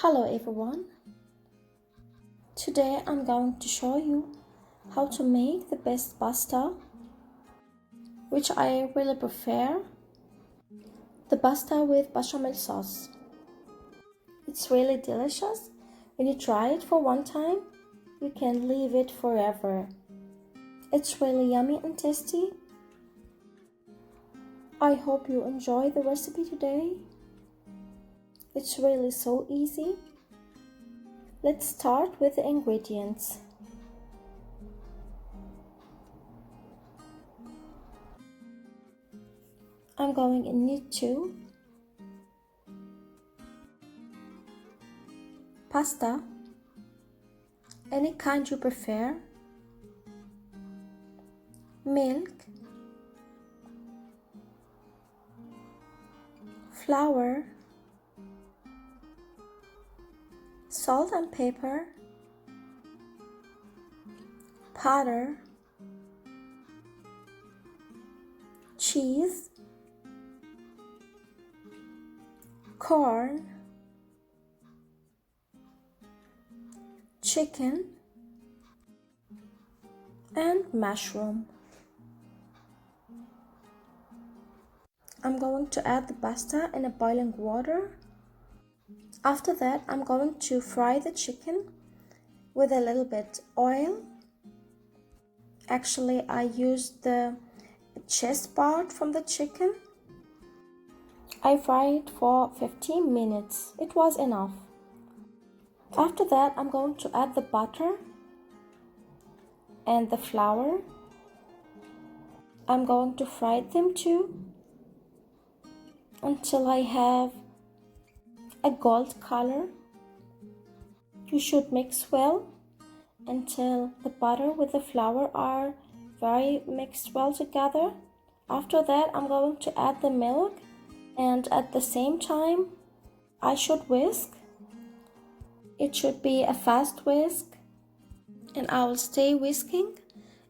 Hello everyone. Today I'm going to show you how to make the best pasta, which I really prefer, the pasta with bechamel sauce. It's really delicious. When you try it for one time, you can leave it forever. It's really yummy and tasty. I hope you enjoy the recipe today. It's really so easy. Let's start with the ingredients. I'm going to need pasta, any kind you prefer, milk, flour, salt and pepper, butter, cheese, corn, chicken, and mushroom. I'm going to add the pasta in a boiling water. After that, I'm going to fry the chicken with a little bit oil. Actually, I used the chest part from the chicken. I fried it for 15 minutes. It was enough. After that, I'm going to add the butter and the flour. I'm going to fry them too until I have a gold color. You should mix well until the butter with the flour are very mixed well together. After that, I'm going to add the milk, and at the same time I should whisk. It should be a fast whisk, and I will stay whisking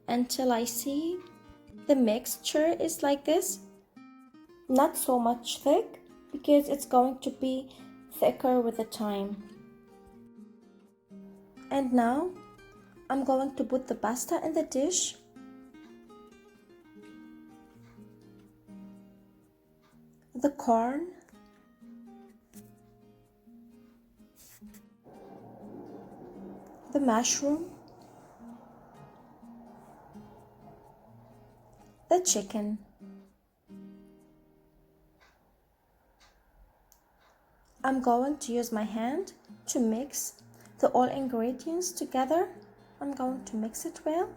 until I see the mixture is like this. Not so much thick, because it's going to be thicker with the time. And now I'm going to put the pasta in the dish. The corn, the mushroom, the chicken. I'm going to use my hand to mix the all ingredients together. I'm going to mix it well,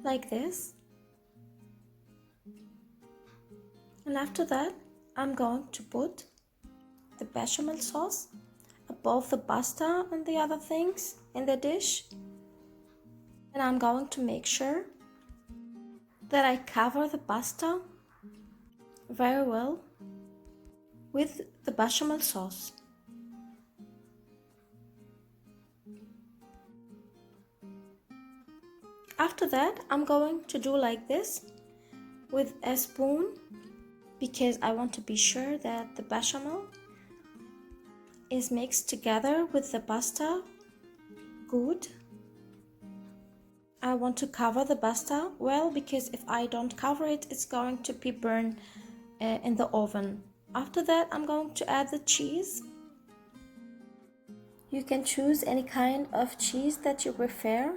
like this. And after that, I'm going to put the bechamel sauce above the pasta and the other things in the dish. And I'm going to make sure that I cover the pasta very well with the bechamel sauce. After that, I'm going to do like this with a spoon, because I want to be sure that the bechamel is mixed together with the pasta good. I want to cover the pasta well, because if I don't cover it, it's going to be burned in the oven. After that, I'm going to add the cheese. You can choose any kind of cheese that you prefer.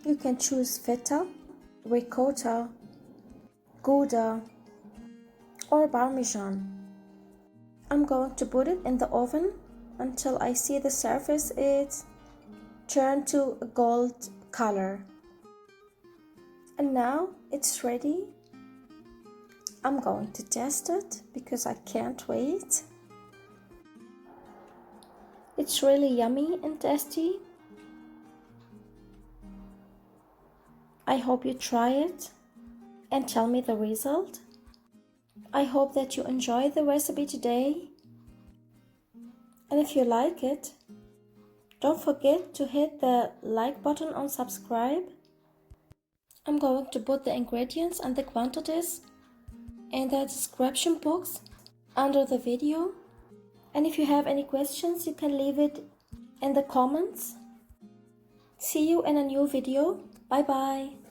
You can choose feta, ricotta, Gouda, or Parmesan. I'm going to put it in the oven until I see the surface is turned to a gold color. And now it's ready. I'm going to test it because I can't wait. It's really yummy and tasty. I hope you try it and tell me the result. I hope that you enjoy the recipe today. And if you like it, don't forget to hit the like button and subscribe. I'm going to put the ingredients and the quantities in the description box under the video. And if you have any questions, you can leave it in the comments. See you in a new video. Bye bye.